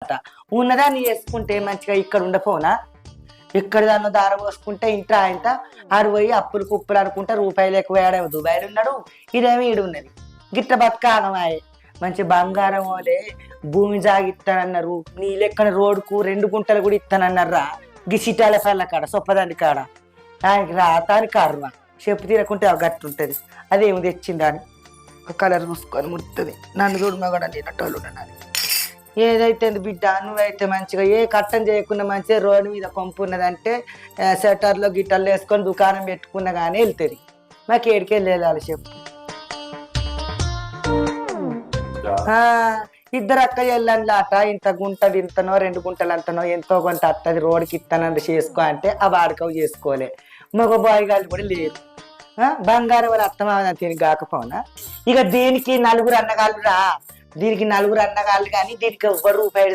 లేదట. ఉన్నదాన్ని చేసుకుంటే మంచిగా ఇక్కడ ఉండపోనా? ఎక్కడ దాన్ని దార పోసుకుంటే ఇంట్లో ఆయన ఆడు పోయి అప్పులు కుప్పులు అనుకుంటే రూపాయలు ఎక్కువ ఏడాడు దుబాయ్లు ఉన్నాడు, ఇదేమి ఈడు ఉన్నది. గిట్ల బతకాలమాయే. మంచి బంగారం ఓలే భూమి జాగిస్తానన్నారు, నీ లెక్కన రోడ్డుకు 2 గుంటలు కూడా ఇస్తానన్నారా గి సిటాల పళ్ళ కాడ సొప్పదాని కాడ. ఆయనకి రాతాని కర్మ చెప్పు తీరకుంటే గట్టుంటది. అదేమి తెచ్చిందని కలర్ మూసుకొని ముడుతుంది. నన్ను చూడు మగడ తినటోళ్ళు ఉన్నాను. ఏదైతే బిడ్డ నువ్వైతే మంచిగా ఏ కట్టం చేయకుండా మంచిగా రోడ్డు మీద కొంపు ఉన్నదంటే షట్టర్లో గిట్టర్లు వేసుకొని దుకాణం పెట్టుకున్నా కానీ వెళ్తుంది. మాకు ఏడికి వెళ్ళాలి చెప్పు. ఇద్దరు అక్క వెళ్ళండిలాట, ఇంత గుంటది ఇంతనో 2 గుంటలు అంతనో ఎంతో కొంత అత్తది రోడ్డుకి ఇస్తానని చేసుకో అంటే ఆ వాడుకవు చేసుకోలే. మగ బాయ్ గాళ్ళు కూడా లేరు. బంగారం వాళ్ళ అత్తమావ దీనికి కాకపోనా? ఇక దీనికి 4 అన్నగాళ్ళు రా, దీనికి 4 అన్నగాళ్ళు కానీ దీనికి ఎవ్వరు రూపాయలు